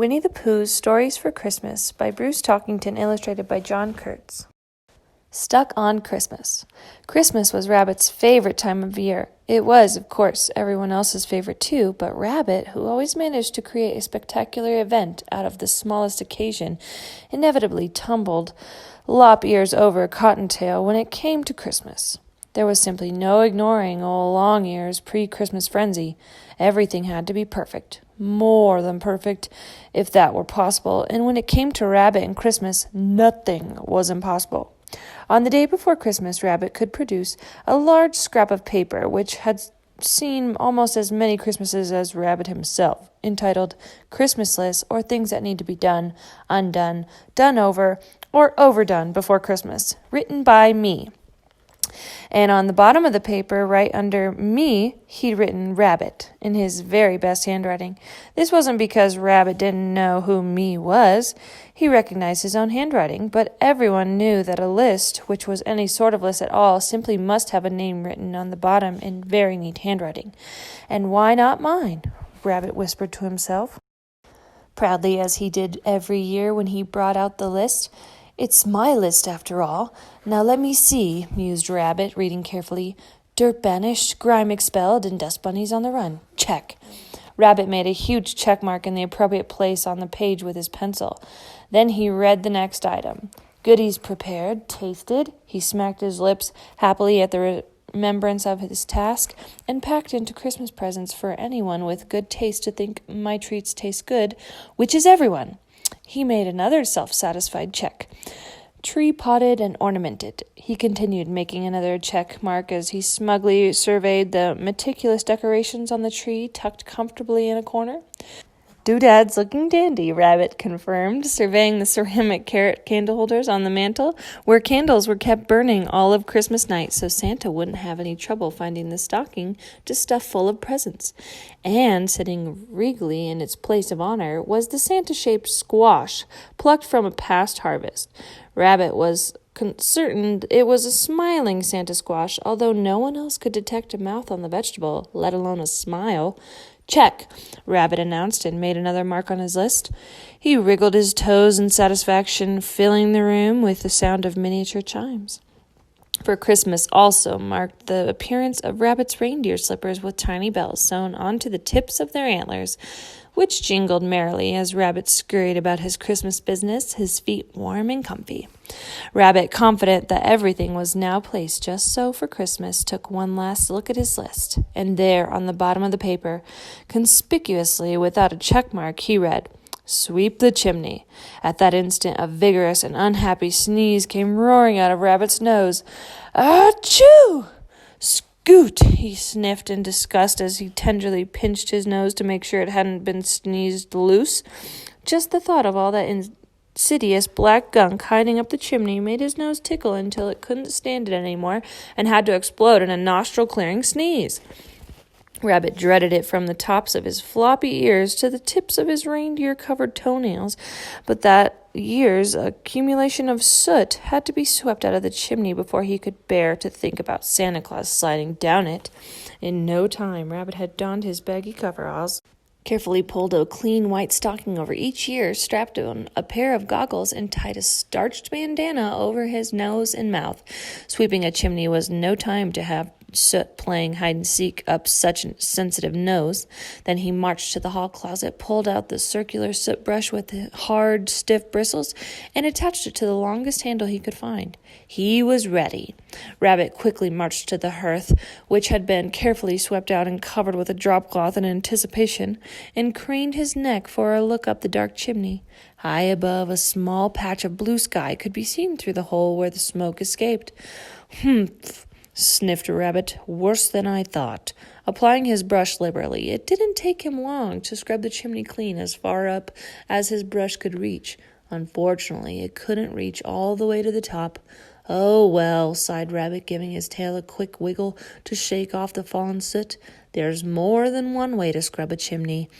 Winnie the Pooh's Stories for Christmas by Bruce Talkington, illustrated by John Kurtz. Stuck on Christmas. Christmas was Rabbit's favorite time of year. It was, of course, everyone else's favorite too, but Rabbit, who always managed to create a spectacular event out of the smallest occasion, inevitably tumbled lop ears over cottontail when it came to Christmas. There was simply no ignoring old Long Ear's pre-Christmas frenzy. Everything had to be perfect, more than perfect, if that were possible, and when it came to Rabbit and Christmas, nothing was impossible. On the day before Christmas, Rabbit could produce a large scrap of paper which had seen almost as many Christmases as Rabbit himself, entitled Christmas Lists, or Things That Need to Be Done, Undone, Done Over, or Overdone Before Christmas, written by me. And on the bottom of the paper, right under me, he'd written Rabbit in his very best handwriting. This wasn't because Rabbit didn't know who me was. He recognized his own handwriting, but everyone knew that a list, which was any sort of list at all, simply must have a name written on the bottom in very neat handwriting. And why not mine? Rabbit whispered to himself, proudly as he did every year when he brought out the list. It's my list, after all. Now let me see, mused Rabbit, reading carefully. Dirt banished, grime expelled, and dust bunnies on the run. Check. Rabbit made a huge check mark in the appropriate place on the page with his pencil. Then he read the next item. Goodies prepared, tasted. He smacked his lips happily at the remembrance of his task, and packed into Christmas presents for anyone with good taste to think my treats taste good, which is everyone. He made another self-satisfied check. Tree potted and ornamented. He continued, making another check mark as he smugly surveyed the meticulous decorations on the tree tucked comfortably in a corner. Doodads looking dandy, Rabbit confirmed, surveying the ceramic carrot candle holders on the mantel, where candles were kept burning all of Christmas night so Santa wouldn't have any trouble finding the stocking to stuff full of presents. And sitting regally in its place of honor was the Santa-shaped squash, plucked from a past harvest. Rabbit was certain it was a smiling Santa squash, although no one else could detect a mouth on the vegetable, let alone a smile. Check, Rabbit announced and made another mark on his list. He wriggled his toes in satisfaction, filling the room with the sound of miniature chimes. For Christmas also marked the appearance of Rabbit's reindeer slippers with tiny bells sewn onto the tips of their antlers, which jingled merrily as Rabbit scurried about his Christmas business, his feet warm and comfy. Rabbit, confident that everything was now placed just so for Christmas, took one last look at his list, and there on the bottom of the paper, conspicuously without a check mark, he read, Sweep the chimney. At that instant, a vigorous and unhappy sneeze came roaring out of Rabbit's nose. Achoo! Scoot! He sniffed in disgust as he tenderly pinched his nose to make sure it hadn't been sneezed loose. Just the thought of all that insidious black gunk hiding up the chimney made his nose tickle until it couldn't stand it anymore and had to explode in a nostril-clearing sneeze. Rabbit dreaded it from the tops of his floppy ears to the tips of his reindeer-covered toenails, but that year's accumulation of soot had to be swept out of the chimney before he could bear to think about Santa Claus sliding down it. In no time, Rabbit had donned his baggy coveralls, carefully pulled a clean white stocking over each ear, strapped on a pair of goggles, and tied a starched bandana over his nose and mouth. Sweeping a chimney was no time to have soot playing hide-and-seek up such a sensitive nose. Then he marched to the hall closet, pulled out the circular soot brush with the hard, stiff bristles, and attached it to the longest handle he could find. He was ready. Rabbit quickly marched to the hearth, which had been carefully swept out and covered with a drop-cloth in anticipation, and craned his neck for a look up the dark chimney. High above, a small patch of blue sky could be seen through the hole where the smoke escaped. Humph! Sniffed Rabbit. Worse than I thought. Applying his brush liberally, it didn't take him long to scrub the chimney clean as far up as his brush could reach. Unfortunately, it couldn't reach all the way to the top. Oh, well, sighed Rabbit, giving his tail a quick wiggle to shake off the fallen soot. There's more than one way to scrub a chimney.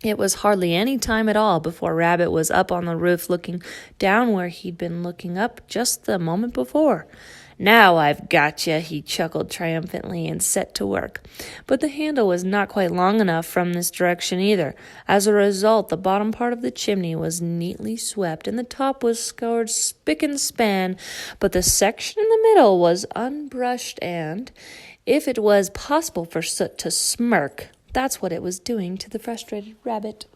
It was hardly any time at all before Rabbit was up on the roof looking down where he'd been looking up just the moment before. "Now I've gotcha," he chuckled triumphantly and set to work. But the handle was not quite long enough from this direction either. As a result, the bottom part of the chimney was neatly swept, and the top was scoured spick and span, but the section in the middle was unbrushed and, if it was possible for Soot to smirk, that's what it was doing to the frustrated Rabbit.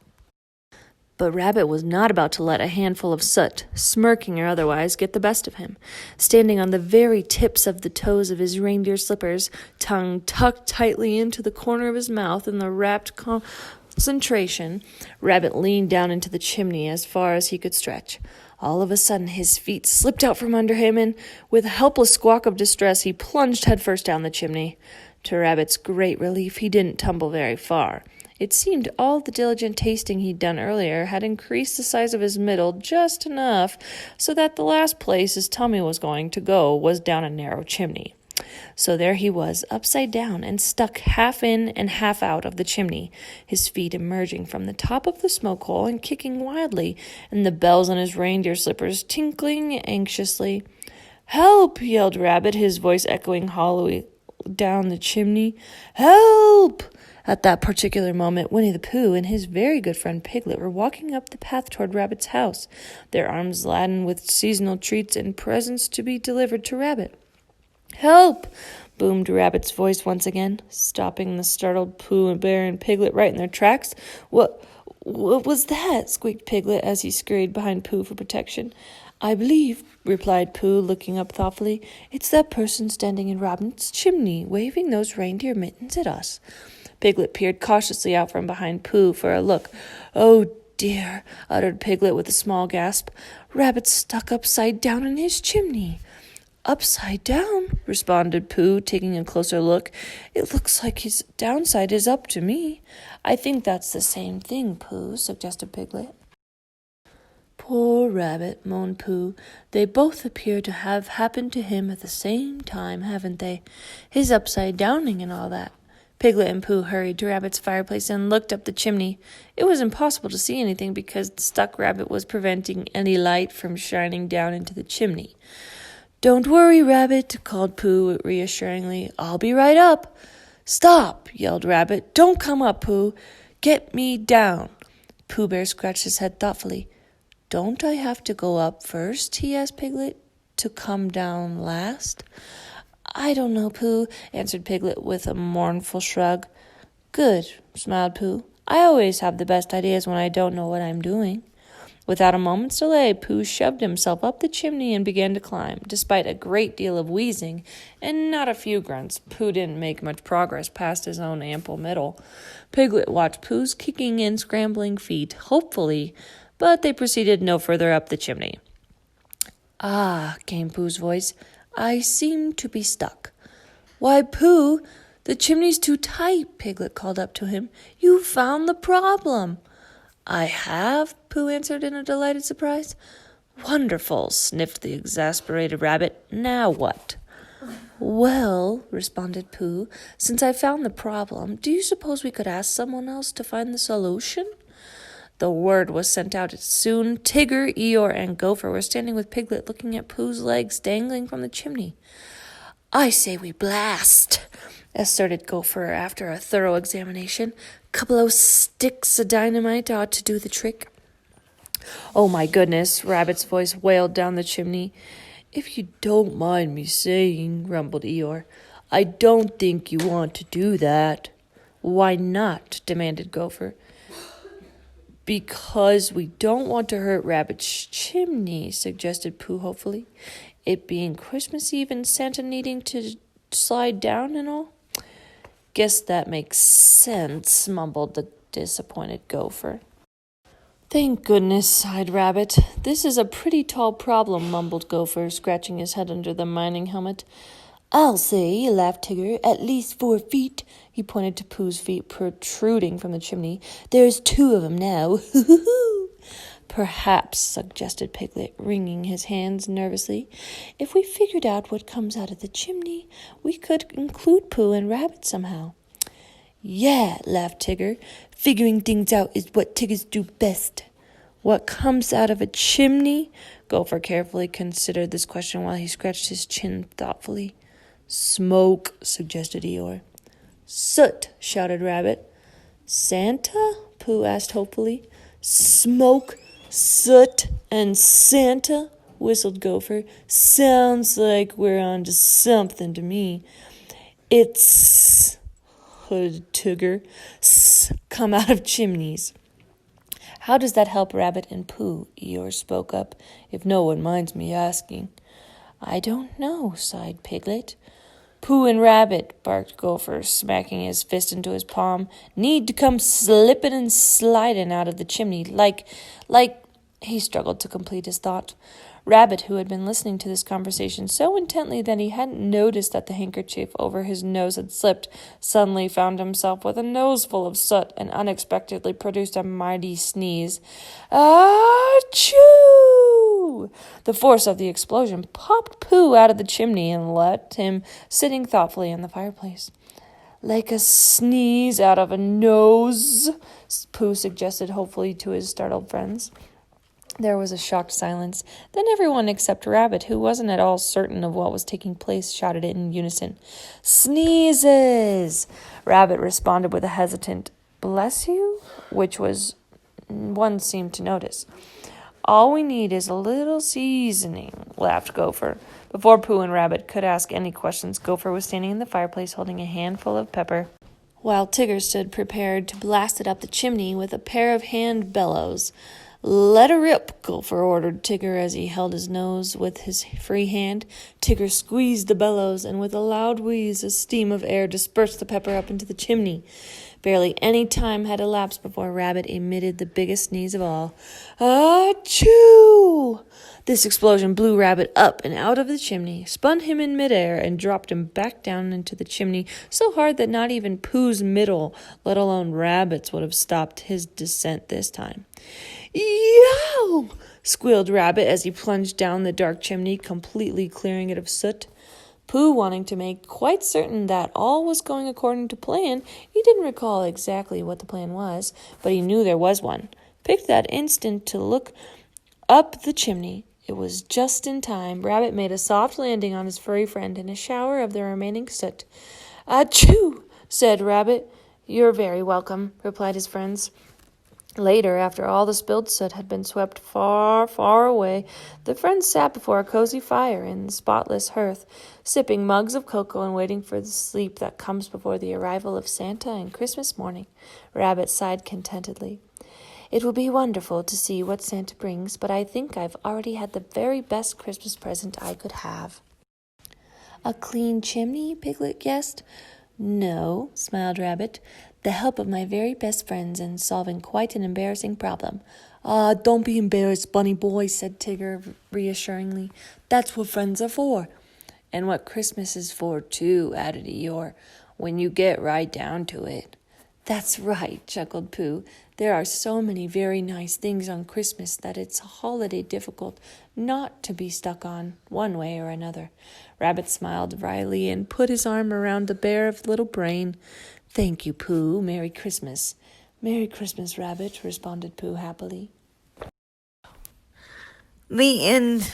But Rabbit was not about to let a handful of soot, smirking or otherwise, get the best of him. Standing on the very tips of the toes of his reindeer slippers, tongue tucked tightly into the corner of his mouth in the rapt concentration, Rabbit leaned down into the chimney as far as he could stretch. All of a sudden, his feet slipped out from under him, and with a helpless squawk of distress, he plunged headfirst down the chimney. To Rabbit's great relief, he didn't tumble very far. It seemed all the diligent tasting he'd done earlier had increased the size of his middle just enough so that the last place his tummy was going to go was down a narrow chimney. So there he was, upside down and stuck half in and half out of the chimney, his feet emerging from the top of the smoke hole and kicking wildly, and the bells on his reindeer slippers tinkling anxiously. "Help!" yelled Rabbit, his voice echoing hollowly down the chimney. "Help!" At that particular moment, Winnie the Pooh and his very good friend Piglet were walking up the path toward Rabbit's house, their arms laden with seasonal treats and presents to be delivered to Rabbit. "Help!" boomed Rabbit's voice once again, stopping the startled Pooh, Bear, and Piglet right in their tracks. What was that?" squeaked Piglet as he scurried behind Pooh for protection. "I believe," replied Pooh, looking up thoughtfully, "it's that person standing in Rabbit's chimney, waving those reindeer mittens at us." Piglet peered cautiously out from behind Pooh for a look. "Oh, dear," uttered Piglet with a small gasp. "Rabbit's stuck upside down in his chimney." "Upside down?" responded Pooh, taking a closer look. "It looks like his downside is up to me." "I think that's the same thing, Pooh," suggested Piglet. "Poor Rabbit," moaned Pooh. "They both appear to have happened to him at the same time, haven't they? His upside-downing and all that." Piglet and Pooh hurried to Rabbit's fireplace and looked up the chimney. It was impossible to see anything because the stuck rabbit was preventing any light from shining down into the chimney. "Don't worry, Rabbit," called Pooh reassuringly. "I'll be right up." "Stop!" yelled Rabbit. "Don't come up, Pooh. Get me down." Pooh Bear scratched his head thoughtfully. "Don't I have to go up first?" he asked Piglet. "To come down last?" "I don't know, Pooh," answered Piglet with a mournful shrug. "Good," smiled Pooh. "I always have the best ideas when I don't know what I'm doing." Without a moment's delay, Pooh shoved himself up the chimney and began to climb. Despite a great deal of wheezing and not a few grunts, Pooh didn't make much progress past his own ample middle. Piglet watched Pooh's kicking and scrambling feet hopefully, but they proceeded no further up the chimney. "Ah," came Pooh's voice, "I seem to be stuck." "Why, Pooh, the chimney's too tight," Piglet called up to him. "You found the problem." "I have?" Pooh answered in a delighted surprise. "Wonderful," sniffed the exasperated Rabbit. "Now what?" "Well," responded Pooh, "since I found the problem, do you suppose we could ask someone else to find the solution?" The word was sent out. Soon Tigger, Eeyore, and Gopher were standing with Piglet looking at Pooh's legs dangling from the chimney. "I say we blast," asserted Gopher after a thorough examination. "Couple of sticks of dynamite ought to do the trick." "Oh, my goodness," Rabbit's voice wailed down the chimney. "If you don't mind me saying," rumbled Eeyore, "I don't think you want to do that." "Why not?" demanded Gopher. "Because we don't want to hurt Rabbit's chimney," suggested Pooh hopefully. "It being Christmas Eve and Santa needing to slide down and all." "Guess that makes sense," mumbled the disappointed Gopher. "Thank goodness," sighed Rabbit. "This is a pretty tall problem," mumbled Gopher, scratching his head under the mining helmet. "I'll say," laughed Tigger, "at least 4 feet." He pointed to Pooh's feet protruding from the chimney. "There's 2 of 'em now. "Perhaps," suggested Piglet, wringing his hands nervously, "if we figured out what comes out of the chimney, we could include Pooh and Rabbit somehow." "Yeah," laughed Tigger. "Figuring things out is what Tiggers do best." What comes out of a chimney? Gopher carefully considered this question while he scratched his chin thoughtfully. Smoke, suggested Eeyore. Soot, shouted Rabbit. Santa? Pooh asked hopefully. Smoke, soot, and Santa? Whistled Gopher. Sounds like we're on to something to me. It's, hooded Tigger, come out of chimneys. How does that help Rabbit and Pooh? Eeyore spoke up, if no one minds me asking. I don't know, sighed Piglet. Pooh and Rabbit, barked Gopher, smacking his fist into his palm, need to come slipping and sliding out of the chimney like, he struggled to complete his thought. Rabbit, who had been listening to this conversation so intently that he hadn't noticed that the handkerchief over his nose had slipped, suddenly found himself with a nose full of soot and unexpectedly produced a mighty sneeze. Achoo! The force of the explosion popped Pooh out of the chimney and left him sitting thoughtfully in the fireplace. Like a sneeze out of a nose, Pooh suggested hopefully to his startled friends. There was a shocked silence. Then everyone except Rabbit, who wasn't at all certain of what was taking place, shouted it in unison. Sneezes! Rabbit responded with a hesitant, bless you, which was one seemed to notice. All we need is a little seasoning, laughed Gopher. Before Pooh and Rabbit could ask any questions, Gopher was standing in the fireplace holding a handful of pepper, while Tigger stood prepared to blast it up the chimney with a pair of hand bellows. Let her rip, Gopher ordered Tigger as he held his nose with his free hand. Tigger squeezed the bellows, and with a loud wheeze, a stream of air dispersed the pepper up into the chimney. Barely any time had elapsed before Rabbit emitted the biggest sneeze of all. Achoo! This explosion blew Rabbit up and out of the chimney, spun him in midair, and dropped him back down into the chimney so hard that not even Pooh's middle, let alone Rabbit's, would have stopped his descent this time. Yow! Squealed Rabbit as he plunged down the dark chimney, completely clearing it of soot. Pooh, wanting to make quite certain that all was going according to plan, he didn't recall exactly what the plan was, but he knew there was one. Picked that instant to look up the chimney. It was just in time. Rabbit made a soft landing on his furry friend in a shower of the remaining soot. Achoo! Said Rabbit. You're very welcome, replied his friends. Later, after all the spilled soot had been swept far, far away, the friends sat before a cozy fire in the spotless hearth, sipping mugs of cocoa and waiting for the sleep that comes before the arrival of Santa and Christmas morning. Rabbit sighed contentedly. It will be wonderful to see what Santa brings, but I think I've already had the very best Christmas present I could have. A clean chimney? Piglet guessed. No, smiled Rabbit. The help of my very best friends in solving quite an embarrassing problem. Don't be embarrassed, bunny boy, said Tigger reassuringly. That's what friends are for. And what Christmas is for, too, added Eeyore, when you get right down to it. That's right, chuckled Pooh. There are so many very nice things on Christmas that it's a holiday difficult not to be stuck on one way or another. Rabbit smiled wryly and put his arm around the bare little brain. Thank you, Pooh. Merry Christmas. Merry Christmas, Rabbit, responded Pooh happily. The end.